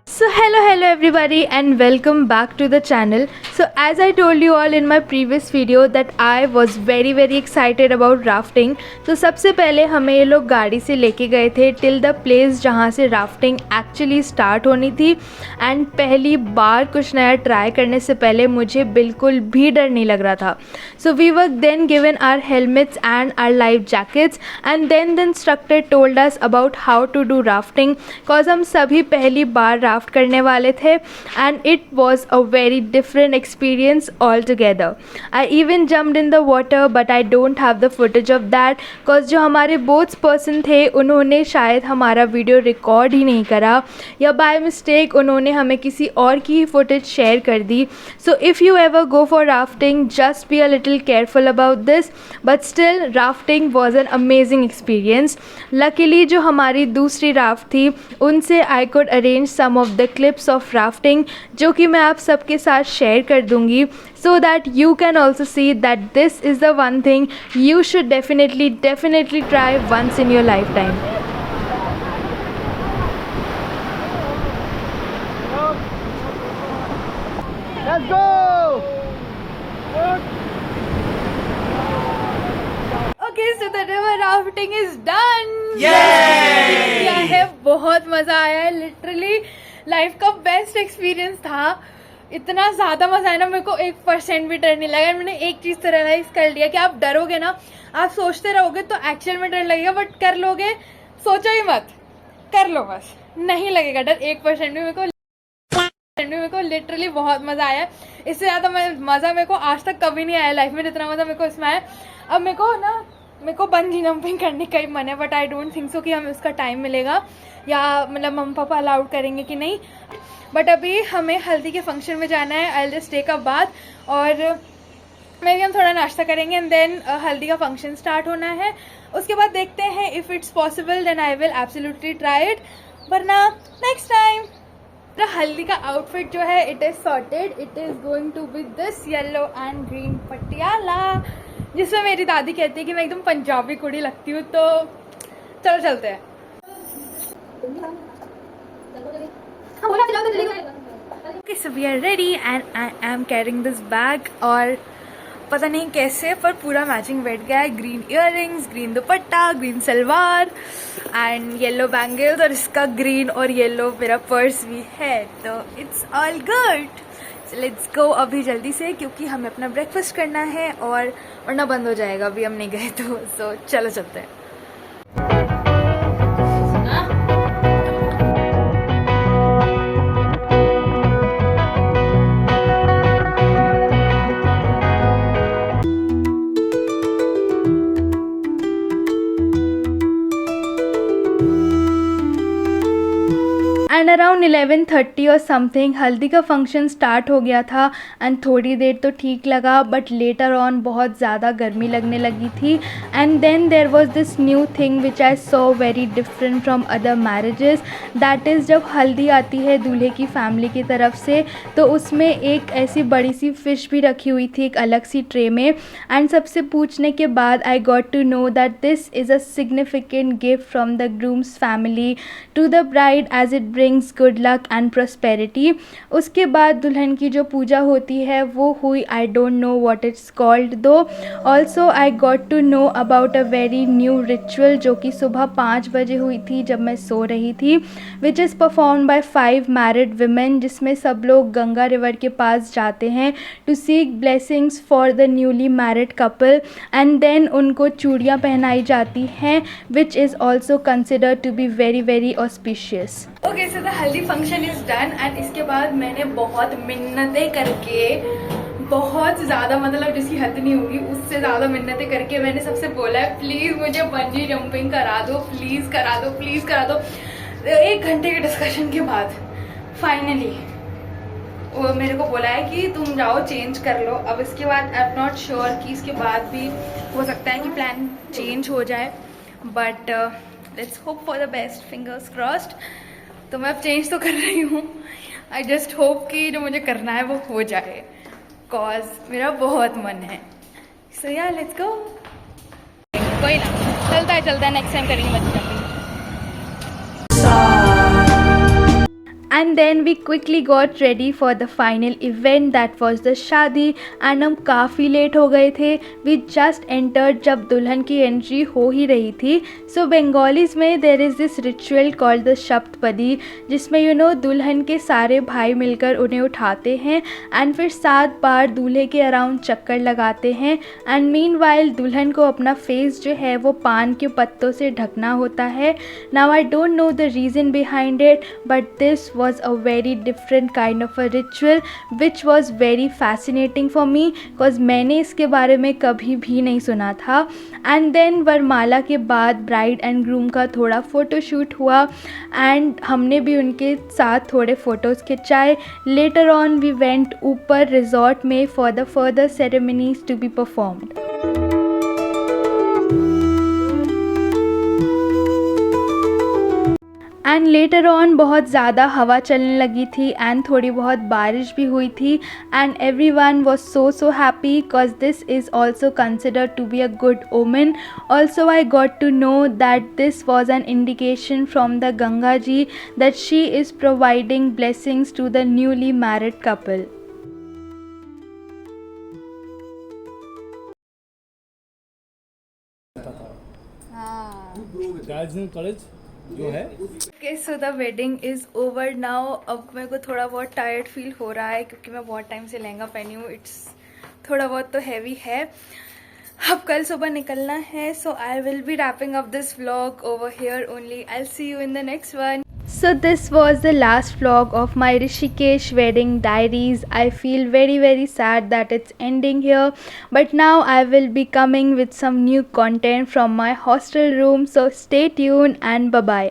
So hello everybody and welcome back to the channel. So as I told you all in my previous video that I was very excited about rafting. तो सबसे पहले हमें ये लोग गाड़ी से लेके गए थे till the place जहाँ से राफ्टिंग एक्चुअली स्टार्ट होनी थी एंड पहली बार कुछ नया ट्राई करने से पहले मुझे बिल्कुल भी डर नहीं लग रहा था. So we were then given our helmets and our life jackets and then the instructor told us about how to do rafting cause हम सभी पहली बार राफ्ट करने वाले थे and it was a very different experience all together. I even jumped in the water but I don't have the footage of that because जो हमारे boats person थे उन्होंने शायद हमारा वीडियो रिकॉर्ड ही नहीं करा या बाय मिस्टेक उन्होंने हमें किसी और की फुटेज शेयर कर दी. So if you ever go for rafting just be a little careful about this but still rafting was an amazing experience. Luckily जो हमारी दूसरी राफ्ट थी उनसे I could arrange some of the clips of rafting जो कि मैं आप सबके साथ शेयर कर दूंगी so that you can also see that this is the one thing you should definitely try once in your life time. Let's go! Okay, so the river rafting is done. Yay! क्या है, बहुत मज़ा आया है. Literally life का best experience था. इतना ज़्यादा मज़ा आया ना, मेरे को 1% भी डर नहीं लगा. मैंने एक चीज़ तो रियलाइज़ कर लिया कि आप डरोगे ना, आप सोचते रहोगे तो एक्चुअल में डर लगेगा बट कर लोगे, सोचो ही मत, कर लो बस, नहीं लगेगा डर 1% भी. मेरे को लिटरली बहुत मज़ा आया. इससे ज़्यादा मज़ा मेरे को आज तक कभी नहीं आया लाइफ में जितना मज़ा मेरे को इसमें आया. अब मेरे को बंजी जंपिंग करने का ही मन है but I don't think so कि हमें उसका टाइम मिलेगा या मतलब मम्मी पापा अलाउड करेंगे कि नहीं. बट अभी हमें हल्दी के फंक्शन में जाना है. I just take a bath और मे भी हम थोड़ा नाश्ता करेंगे एंड देन हल्दी का फंक्शन स्टार्ट होना है. उसके बाद देखते हैं if it's possible then I will absolutely try it, वरना नेक्स्ट टाइम. हल्दी का आउटफिट जो है it is sorted. It is going to be this yellow and green Patiala जिसमें मेरी दादी कहती है कि मैं एकदम पंजाबी कुड़ी लगती हूँ. तो चलो चलते हैं. Okay, so we are ready and I am carrying this bag और पता नहीं कैसे पर पूरा मैचिंग बैठ गया है. Green earrings, green dupatta, green salwar and yellow bangles और इसका ग्रीन और येलो मेरा पर्स भी है. तो it's all good. Let's go अभी जल्दी से क्योंकि हमें अपना ब्रेकफास्ट करना है और वरना बंद हो जाएगा अभी हम नहीं गए तो. सो चलो चलते हैं. एंड अराउंड 11:30 और समथिंग हल्दी का फंक्शन स्टार्ट हो गया था एंड थोड़ी देर तो ठीक लगा बट लेटर ऑन बहुत ज़्यादा गर्मी लगने लगी थी. And then there was this new thing which I saw very different from other marriages. That is जब हल्दी आती है दूल्हे की फैमिली की तरफ से तो उसमें एक ऐसी बड़ी सी फ़िश भी रखी हुई थी एक अलग सी ट्रे में. एंड सबसे पूछने के बाद I got to know that this is a significant gift from the groom's family to the bride as it brings good luck and prosperity. उसके बाद दुल्हन की जो पूजा होती है वो हुई. I don't know what it's called though. Also I got to know about a very new ritual जो कि सुबह 5 बजे हुई थी जब मैं सो रही थी which is perform by 5 married women जिसमें सब लोग गंगा रिवर के पास जाते हैं to seek blessings for the newly married couple and then उनको चूड़ियाँ पहनाई जाती हैं which is also consider to be very auspicious. Okay, so the haldi function is done and इसके बाद मैंने बहुत मिन्नतें करके बहुत ज़्यादा मतलब जिसकी हद नहीं होगी उससे ज़्यादा मिन्नतें करके मैंने सबसे बोला है प्लीज़ मुझे बंजी जंपिंग करा दो, प्लीज़ करा दो, प्लीज़ करा दो. 1 घंटे के डिस्कशन के बाद फाइनली वो मेरे को बोला है कि तुम जाओ चेंज कर लो. अब इसके बाद आई एम नॉट श्योर कि इसके बाद भी हो सकता है कि प्लान चेंज हो जाए but let's hope for the best, fingers crossed. तो मैं अब चेंज तो कर रही हूँ. आई जस्ट होप कि जो मुझे करना है वो हो जाए कॉज मेरा बहुत मन है. सो या लेट्स गो. कोई ना, चलता है नेक्स्ट टाइम करेंगे बच्चा. And then we quickly got ready for the final event that was the shaadi एंड हम काफ़ी लेट हो गए थे. वी जस्ट एंटर्ड जब दुल्हन की एंट्री हो ही रही थी. सो बंगालीज में there is this ritual called the saptapadi, जिसमें दुल्हन के सारे भाई मिलकर उन्हें उठाते हैं एंड फिर 7 बार दूल्हे के अराउंड चक्कर लगाते हैं. एंड मीनवाइल दुल्हन को अपना फेस जो है वो पान के पत्तों से ढकना होता है. Now I don't know the reason behind it, but this was a very different kind of a ritual which was very fascinating for me, because मैंने इसके बारे में कभी भी नहीं सुना था. एंड देन वरमाला के बाद ब्राइड एंड ग्रूम का थोड़ा फ़ोटोशूट हुआ एंड हमने भी उनके साथ थोड़े फ़ोटोज़ खिंचाए. लेटर ऑन वी वेंट ऊपर रिजॉर्ट में for the further ceremonies to be performed. And later on बहुत ज़्यादा हवा चलने लगी थी एंड थोड़ी बहुत बारिश भी हुई थी and everyone was so happy because this is also considered to be a good omen. Also I got to know that this was an indication from the Ganga ji that she is providing blessings to the newly married couple. College जो है. Okay, so the wedding is over now. अब मेरे को थोड़ा बहुत tired feel हो रहा है क्योंकि मैं बहुत टाइम से लहंगा पहनी हूँ. इट्स थोड़ा बहुत तो हैवी है. अब कल सुबह निकलना है. So I will be wrapping up this vlog over here only. I see you in the next one. So this was the last vlog of my Rishikesh wedding diaries. I feel very sad that it's ending here, but now I will be coming with some new content from my hostel room, so stay tuned and bye bye.